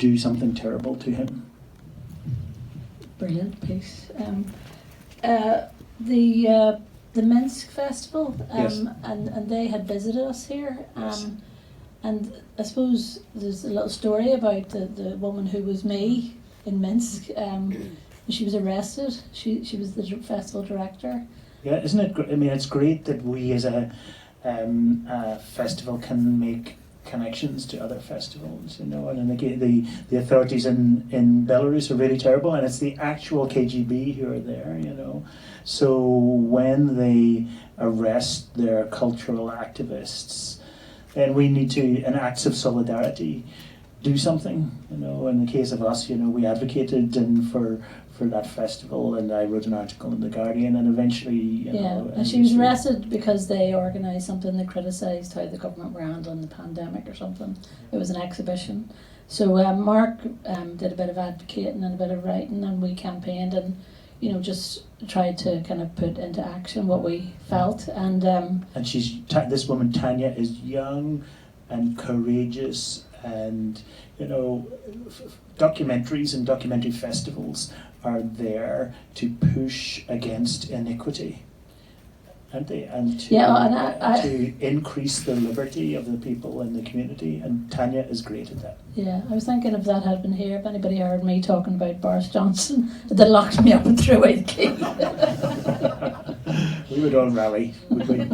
do something terrible to him. Brilliant piece. The Minsk Festival, Yes. and they had visited us here, Yes. and I suppose there's a little story about the woman who was me in Minsk. She was arrested. She was the festival director. Yeah, isn't it? I mean, it's great that we as a festival can make connections to other festivals, you know. And again, the authorities in Belarus are really terrible, and it's the actual KGB who are there, you know. So when they arrest their cultural activists, then we need to, in acts of solidarity, do something, you know. In the case of us, you know, we advocated for that festival, and I wrote an article in The Guardian, and eventually, you know... And she was arrested because they organised something that criticised how the government were handling the pandemic or something. It was an exhibition. So Mark did a bit of advocating and a bit of writing, and we campaigned and, you know, just tried to kind of put into action what we felt. And this woman, Tanya, is young and courageous, and, you know, documentaries and documentary festivals are there to push against iniquity, aren't they? And to increase the liberty of the people in the community, and Tanya is great at that. Yeah, I was thinking if that had been here, if anybody heard me talking about Boris Johnson, they locked me up and threw away the key. We would all rally, would we?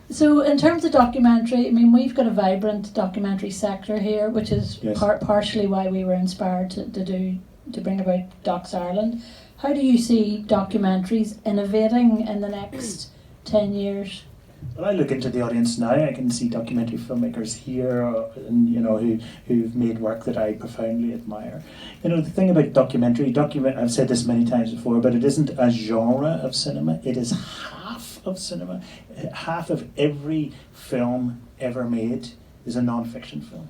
So in terms of documentary, I mean, we've got a vibrant documentary sector here, which is Yes. partially why we were inspired to bring about Docs Ireland. How do you see documentaries innovating in the next 10 years? Well, I look into the audience now. I can see documentary filmmakers here, and you know, who've made work that I profoundly admire. You know, the thing about documentary, I've said this many times before, but it isn't a genre of cinema. It is half of cinema. Half of every film ever made is a non-fiction film.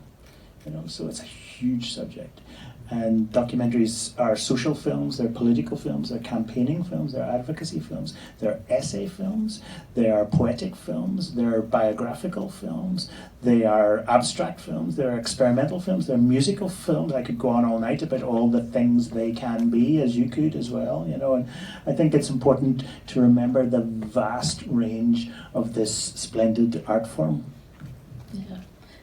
You know, so it's a huge subject. And documentaries are social films, they're political films, they're campaigning films, they're advocacy films, they're essay films, they are poetic films, they're biographical films, they are abstract films, they're experimental films, they're musical films. I could go on all night about all the things they can be, as you could as well, you know. And I think it's important to remember the vast range of this splendid art form. Yeah.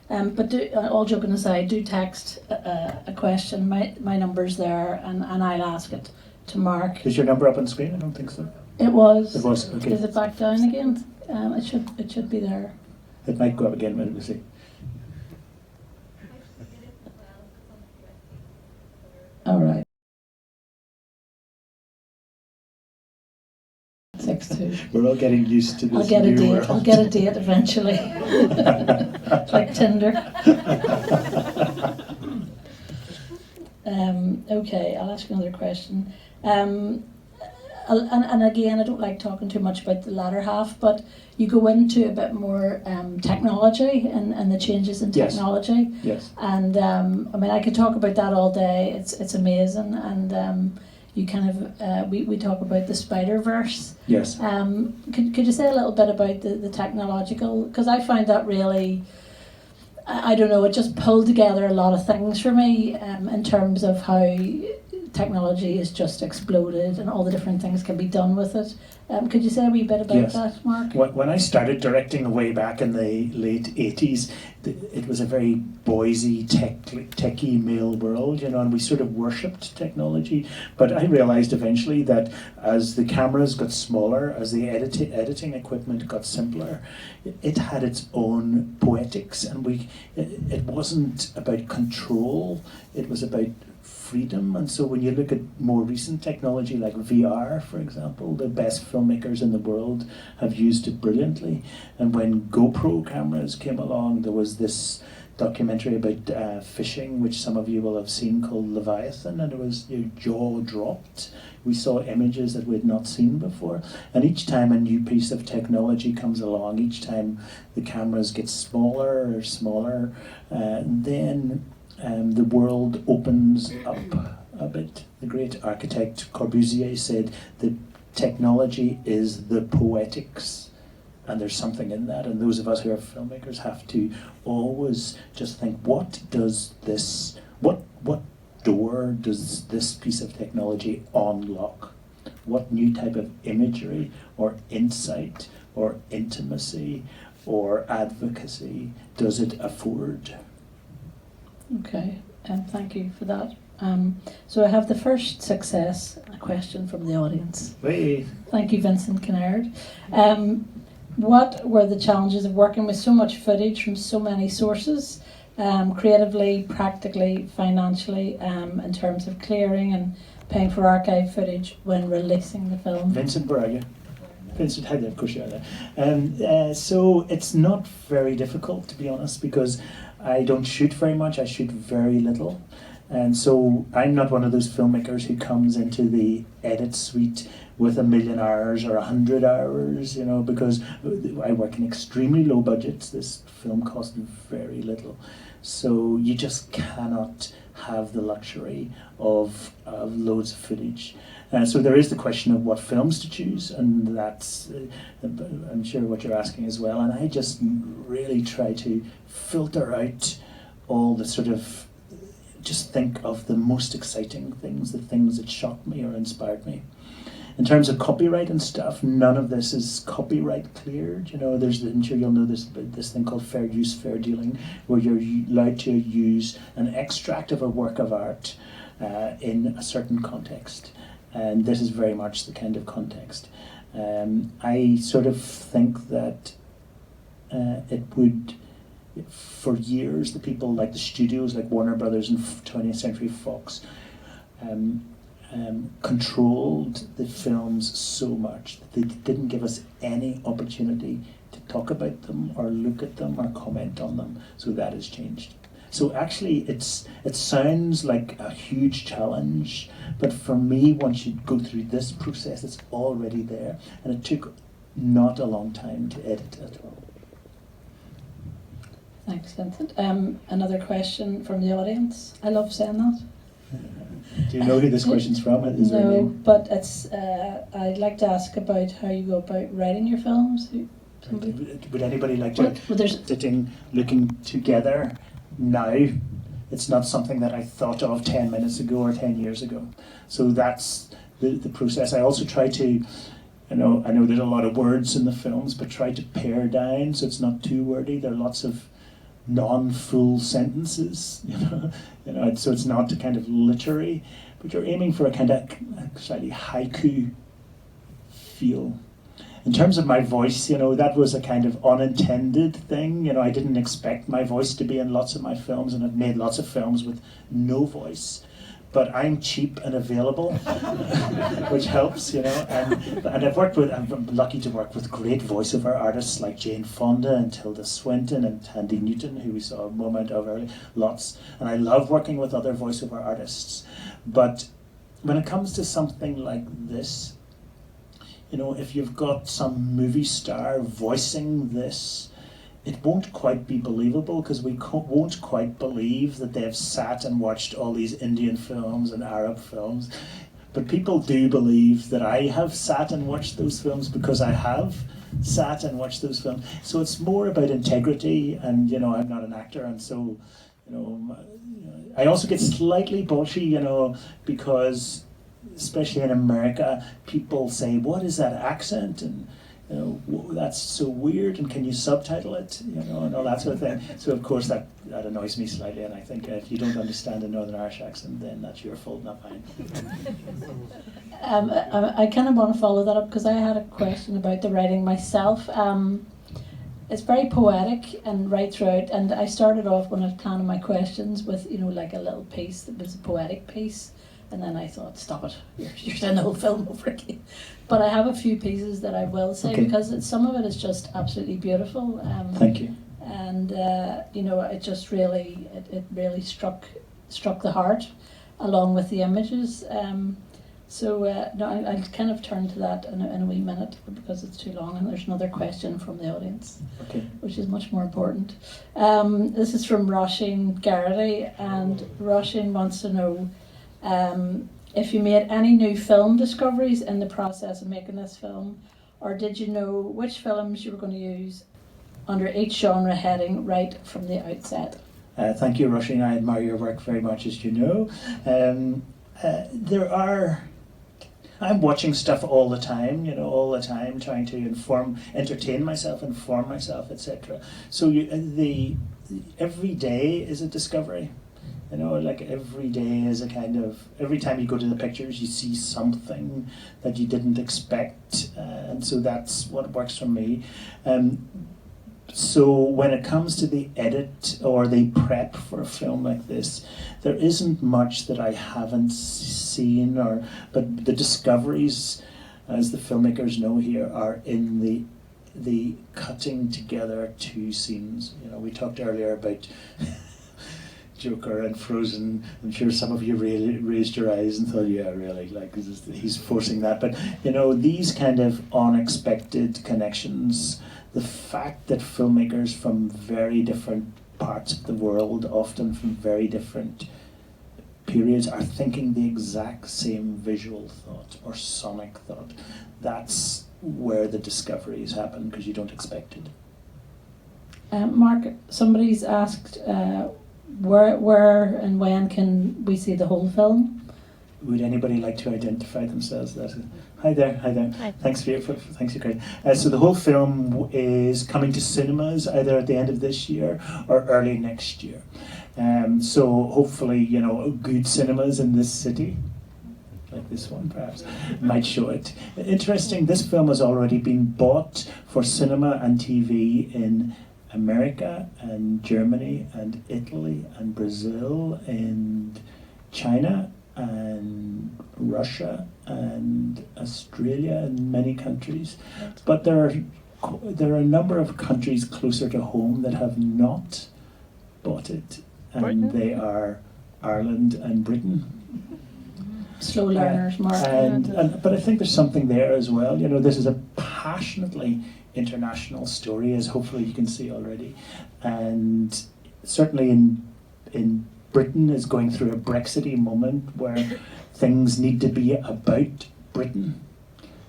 But all joking aside, do text a question. My number's there, and I'll ask it to Mark. Is your number up on screen? I don't think so. It was. It was, okay. Is it back down again? It should be there. It might go up again, but we'll see. All right. 6-2. We're all getting used to this. I'll get a new date. world. I'll get a date eventually. It's like Tinder. Okay, I'll ask you another question. And again, I don't like talking too much about the latter half, but you go into a bit more technology and the changes in technology. Yes. And I mean, I could talk about that all day. It's amazing. And you kind of we talk about the Spider-Verse. Yes. Could you say a little bit about the technological? Because I find that really, I don't know, it just pulled together a lot of things for me in terms of how technology has just exploded and all the different things can be done with it. Could you say a wee bit about that, Mark? When I started directing way back in the late 80s, it was a very Boise, techie male world, you know, and we sort of worshipped technology. But I realized eventually that as the cameras got smaller, as the editing equipment got simpler, it had its own poetics, and it wasn't about control, it was about freedom. And so when you look at more recent technology like VR, for example, the best filmmakers in the world have used it brilliantly. And when GoPro cameras came along, there was this documentary about fishing, which some of you will have seen, called Leviathan, and it was, your jaw dropped. We saw images that we had not seen before. And each time a new piece of technology comes along, each time the cameras get smaller or smaller, then the world opens up a bit. The great architect Corbusier said that technology is the poetics And there's something in that, and those of us who are filmmakers have to always just think, what door does this piece of technology unlock? What new type of imagery or insight or intimacy or advocacy does it afford? Okay, thank you for that. So I have the first success, a question from the audience. Wait. Thank you, Vincent Kennard. What were the challenges of working with so much footage from so many sources, creatively, practically, financially, in terms of clearing and paying for archive footage when releasing the film? Vincent, where are you? Vincent, hi there, of course you are there. So it's not very difficult, to be honest, because I don't shoot very much, I shoot very little. And so I'm not one of those filmmakers who comes into the edit suite with 1 million hours or 100 hours, you know, because I work in extremely low budgets. This film cost very little. So you just cannot have the luxury of loads of footage. So there is the question of what films to choose, and that's, I'm sure, what you're asking as well. And I just really try to filter out all the sort of, just think of the most exciting things, the things that shocked me or inspired me. In terms of copyright and stuff, none of this is copyright cleared. You know, I'm sure you'll know this thing called fair use, fair dealing, where you're allowed to use an extract of a work of art in a certain context. And this is very much the kind of context. I sort of think that it would, for years, the people like the studios, like Warner Brothers and 20th Century Fox, controlled the films so much that they didn't give us any opportunity to talk about them or look at them or comment on them. So that has changed. So actually it sounds like a huge challenge, but for me, once you go through this process, it's already there, and it took not a long time to edit at all. Thanks, Vincent. Another question from the audience. I love saying that. Do you know who this question's from? Is there a No, name? but it's. I'd like to ask about how you go about writing your films. Would anybody like to sitting, looking together now? It's not something that I thought of 10 minutes ago or 10 years ago. So that's the process. I also try to, I know there's a lot of words in the films, but try to pare down so it's not too wordy. There are lots of non-full sentences, so it's not a kind of literary, but you're aiming for a kind of slightly haiku feel. In terms of my voice, that was a kind of unintended thing. I didn't expect my voice to be in lots of my films, and I've made lots of films with no voice. But I'm cheap and available, which helps, and I'm lucky to work with great voiceover artists like Jane Fonda and Tilda Swinton and Tandy Newton, who we saw a moment of earlier, lots. And I love working with other voiceover artists. But when it comes to something like this, if you've got some movie star voicing this, it won't quite be believable, because we won't quite believe that they've sat and watched all these Indian films and Arab films. But people do believe that I have sat and watched those films, because I have sat and watched those films. So it's more about integrity, and I'm not an actor, and so I also get slightly bolshy, because especially in America, people say, "What is that accent?" and that's so weird, and can you subtitle it, and all that sort of thing. So of course that annoys me slightly, and I think if you don't understand a Northern Irish accent, then that's your fault, not mine. I kind of want to follow that up, because I had a question about the writing myself. It's very poetic and right throughout, and I started off when I was planning my questions with like a little piece that was a poetic piece. And then I thought, stop it, you're saying the whole film over again. But I have a few pieces that I will say, okay, because some of it is just absolutely beautiful. Thank you. And it just really, it really struck the heart, along with the images. I'll kind of turn to that in a wee minute, because it's too long, and there's another question from the audience, okay, which is much more important. This is from Roisin Garrity, and Roisin wants to know, if you made any new film discoveries in the process of making this film, or did you know which films you were going to use under each genre heading right from the outset? Thank you, Rushing. I admire your work very much, as you know. I'm watching stuff all the time, trying to entertain myself, inform myself, etc. So every day is a discovery. Like every day is a kind of, every time you go to the pictures, you see something that you didn't expect, and so that's what works for me. So when it comes to the edit or the prep for a film like this, there isn't much that I haven't seen, but the discoveries, as the filmmakers know here, are in the cutting together two scenes. We talked earlier about Joker and Frozen. I'm sure some of you really raised your eyes and thought, yeah, really, like he's forcing that. But these kind of unexpected connections, the fact that filmmakers from very different parts of the world, often from very different periods, are thinking the exact same visual thought or sonic thought, that's where the discoveries happen, because you don't expect it. Mark, somebody's asked where and when can we see the whole film? Would anybody like to identify themselves? Hi there. Hi. Thanks, great. So the whole film is coming to cinemas either at the end of this year or early next year. So hopefully, good cinemas in this city, like this one perhaps, might show it. Interesting, this film has already been bought for cinema and TV in America and Germany and Italy and Brazil and China and Russia and Australia and many countries. But there are a number of countries closer to home that have not bought it, and Britain? they are Ireland and Britain. Slow learners, Mark. But I think there's something there as well. This is a passionately international story, as hopefully you can see already, and certainly in Britain is going through a Brexity moment where things need to be about Britain.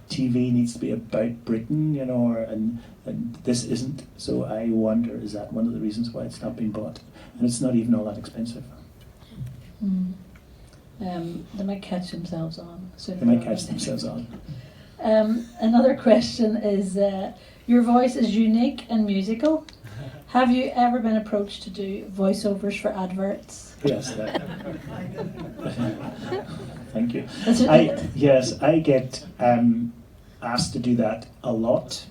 TV needs to be about Britain, and this isn't. So I wonder, is that one of the reasons why it's not being bought? And it's not even all that expensive. They might catch themselves on. Another question is, your voice is unique and musical. Have you ever been approached to do voiceovers for adverts? Yes. Thank you. I get asked to do that a lot,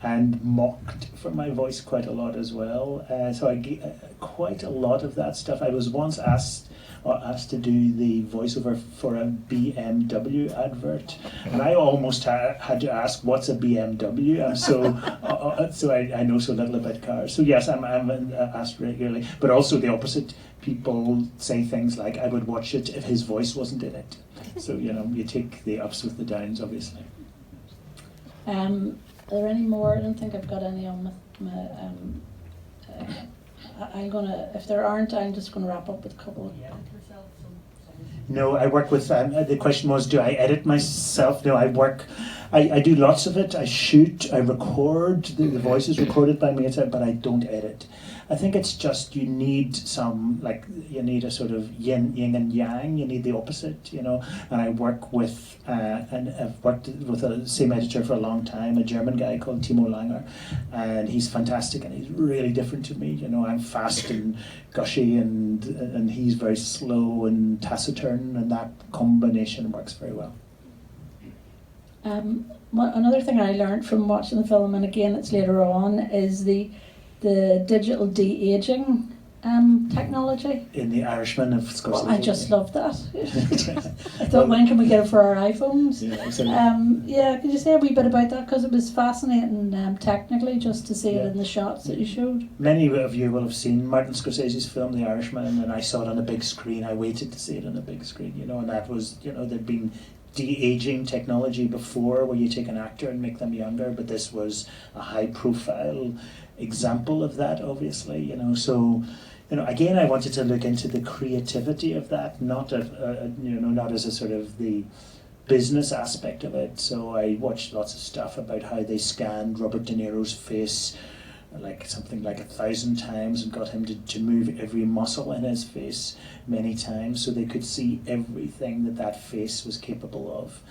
and mocked for my voice quite a lot as well. So I get quite a lot of that stuff. I was once asked to do the voiceover for a BMW advert, and I almost had to ask, what's a BMW? So I know so little about cars. So yes, I'm asked regularly, but also the opposite. People say things like, I would watch it if his voice wasn't in it. So you take the ups with the downs, obviously. Are there any more? I don't think I've got any on my I'm gonna, if there aren't, I'm just gonna wrap up with a couple. No, I work with, the question was, do I edit myself? No, I do lots of it. I shoot, I record, the voice is recorded by me, but I don't edit. I think it's just, you need a sort of yin and yang, you need the opposite, and I work with, and I've worked with the same editor for a long time, a German guy called Timo Langer, and he's fantastic and he's really different to me, I'm fast and gushy and he's very slow and taciturn, and that combination works very well. Another thing I learned from watching the film, and again it's later on, is the digital de-aging technology. In The Irishman of Scorsese. Well, I just love that. I thought, when can we get it for our iPhones? Yeah, absolutely. Could you say a wee bit about that? Because it was fascinating technically, just to see it in the shots that you showed. Many of you will have seen Martin Scorsese's film The Irishman, and I saw it on the big screen. I waited to see it on the big screen, and that was, there'd been de-aging technology before where you take an actor and make them younger, but this was a high profile example of that, obviously, so again, I wanted to look into the creativity of that, not as a sort of the business aspect of it. So I watched lots of stuff about how they scanned Robert De Niro's face like something like 1,000 times and got him to move every muscle in his face many times so they could see everything that face was capable of.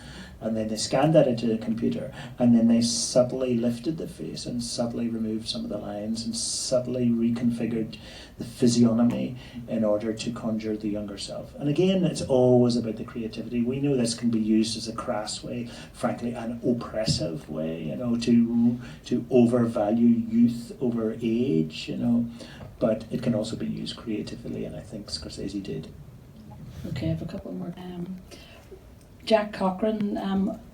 And then they scanned that into a computer, and then they subtly lifted the face and subtly removed some of the lines and subtly reconfigured the physiognomy in order to conjure the younger self. And again, it's always about the creativity. We know this can be used as a crass way, frankly, an oppressive way, you know, to overvalue youth over age, you know, but it can also be used creatively, and I think Scorsese did. Okay, I have a couple more. Jack Cochran,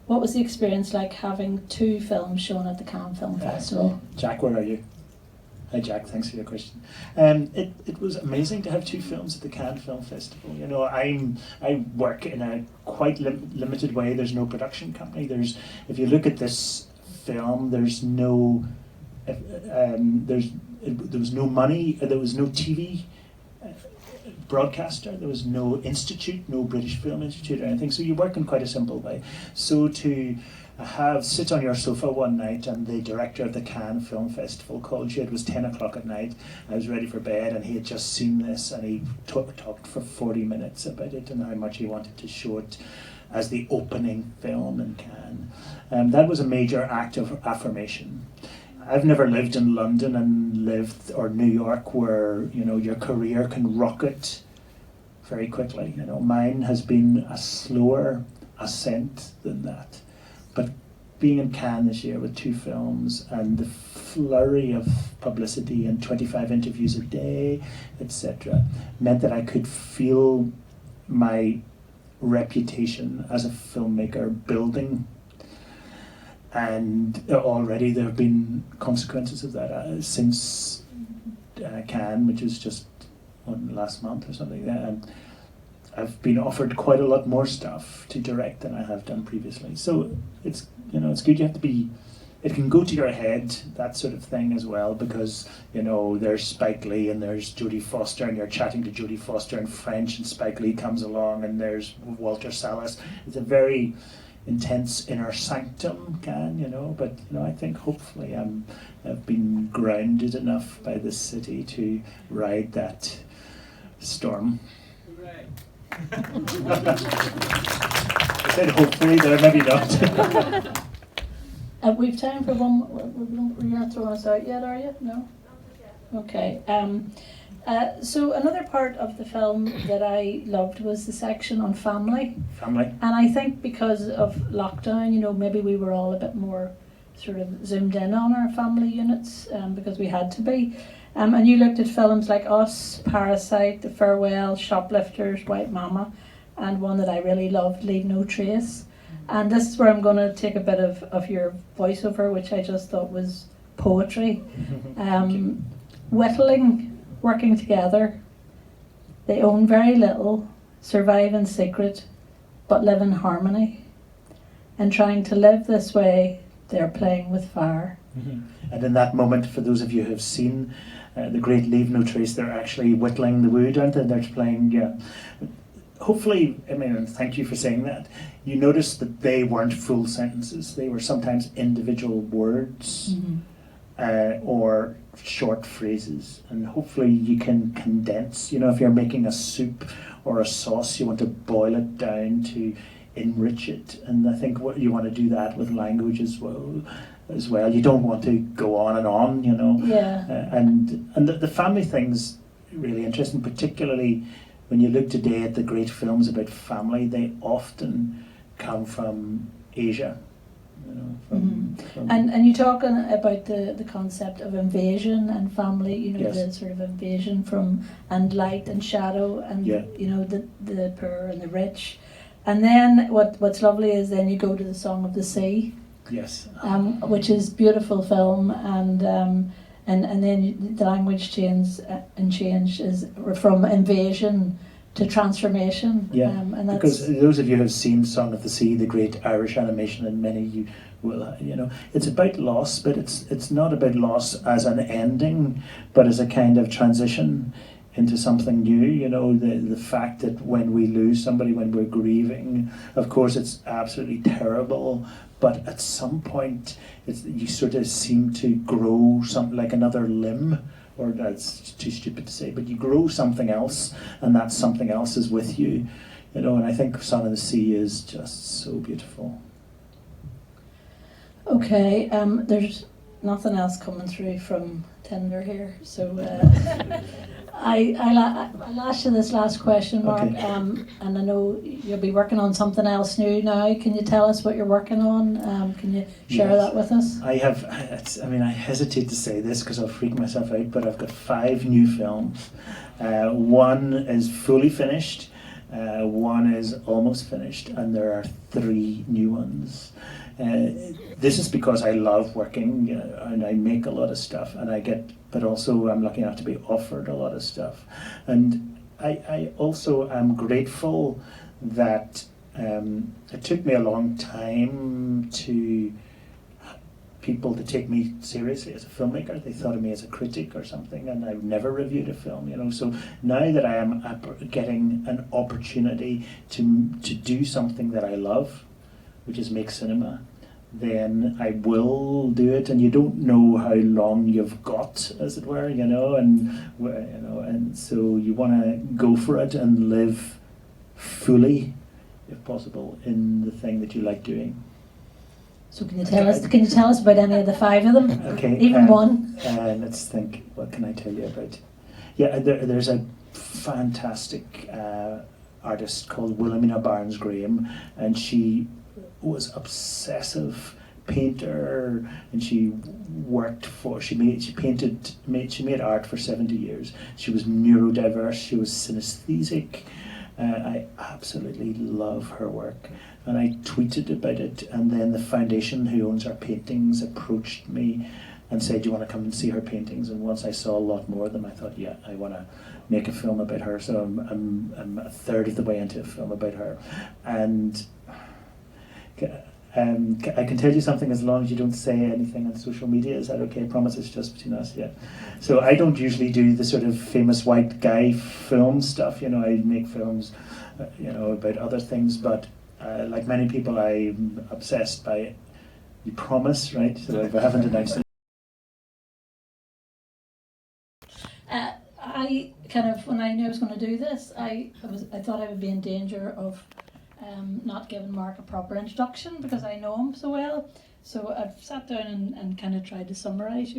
what was the experience like having 2 films shown at the Cannes Film Festival? Jack, where are you? Hi Jack, thanks for your question. It was amazing to have 2 films at the Cannes Film Festival. You know, I work in a quite limited way. There's no production company. If you look at this film, there was no money. There was no TV broadcaster, there was no institute, no British Film Institute or anything, so you work in quite a simple way. So to sit on your sofa one night and the director of the Cannes Film Festival called you, it was 10 o'clock at night, I was ready for bed and he had just seen this and he talked for 40 minutes about it and how much he wanted to show it as the opening film in Cannes. That was a major act of affirmation. I've never lived in London or New York where, you know, your career can rocket very quickly. You know, mine has been a slower ascent than that. But being in Cannes this year with 2 films and the flurry of publicity and 25 interviews a day, etc., meant that I could feel my reputation as a filmmaker building. And already there have been consequences of that since Cannes, which was just last month or something. And I've been offered quite a lot more stuff to direct than I have done previously. So it's, you know, it's good. You have to be. It can go to your head, that sort of thing as well, because, you know, there's Spike Lee and there's Jodie Foster and you're chatting to Jodie Foster in French and Spike Lee comes along and there's Walter Salles. It's a very intense inner sanctum, you know, but, you know, I think hopefully I've been grounded enough by this city to ride that storm. Right. I said hopefully there, maybe not. We've time for one. You're not throwing us out yet, are you? No? Okay. So another part of the film that I loved was the section on family. Family. And I think because of lockdown, you know, maybe we were all a bit more sort of zoomed in on our family units because we had to be. And you looked at films like Us, Parasite, The Farewell, Shoplifters, White Mama, and one that I really loved, Leave No Trace. And this is where I'm going to take a bit of your voiceover, which I just thought was poetry. Whittling, working together, they own very little, survive in secret, but live in harmony. And trying to live this way, they're playing with fire. Mm-hmm. And in that moment, for those of you who have seen the great Leave No Trace, they're actually whittling the wood, aren't they? They're playing, yeah. Hopefully, I mean, and thank you for saying that, you noticed that they weren't full sentences. They were sometimes individual words or short phrases. And hopefully you can condense, you know, if you're making a soup or a sauce, you want to boil it down to enrich it. And I think what you want to do that with language as well. You don't want to go on, you know. Yeah. And the family thing's really interesting, particularly when you look today at the great films about family, they often come from Asia. You know, from and you talk about the concept of invasion and family, you know, yes. the sort of invasion from, and light and shadow and, you know, the poor and the rich. And then what's lovely is then you go to the Song of the Sea. Yes. Which is beautiful film, and then the language change is from invasion to transformation. Yeah, and that's because those of you who have seen Song of the Sea, the great Irish animation, and many of you will, you know, it's about loss, but it's not about loss as an ending, but as a kind of transition into something new. You know, the fact that when we lose somebody, when we're grieving, of course it's absolutely terrible, but at some point you sort of seem to grow something like another limb, or that's too stupid to say, but you grow something else, and that something else is with you. You know, and I think Son of the Sea is just so beautiful. Okay, there's nothing else coming through from Tinder here, so I'll ask you this last question, Mark. Okay. And I know you'll be working on something else new now. Can you tell us what you're working on? Can you share Yes. that with us? I hesitate to say this because I'll freak myself out, but I've got 5 new films. One is fully finished, one is almost finished, and there are 3 new ones. This is because I love working, and I make a lot of stuff, but also I'm lucky enough to be offered a lot of stuff. And I also am grateful that it took me a long time to people to take me seriously as a filmmaker. They thought of me as a critic or something, and I've never reviewed a film, you know. So now that I am getting an opportunity to do something that I love, which is make cinema, then I will do it. And you don't know how long you've got, as it were, you know, and so you want to go for it and live fully, if possible, in the thing that you like doing. So can you tell us? Can you tell us about any of the 5 of them? Okay. Even one. Let's think. What can I tell you about? Yeah, there's a fantastic artist called Wilhelmina Barnes-Graham, and she was obsessive painter, and she made art for 70 years. She was neurodiverse. She was synesthetic. I absolutely love her work, and I tweeted about it, and then the foundation who owns our paintings approached me and said, do you want to come and see her paintings? And once I saw a lot more of them, I thought, yeah, I want to make a film about her. So I'm a third of the way into a film about her. And I can tell you something as long as you don't say anything on social media. Is that okay? I promise it's just between us, yeah. So I don't usually do the sort of famous white guy film stuff. You know, I make films, you know, about other things. But like many people, I'm obsessed by you promise, right? So if I haven't announced it. I kind of, when I knew I was going to do this, I thought I would be in danger of not giving Mark a proper introduction because I know him so well. So I've sat down and kind of tried to summarise you.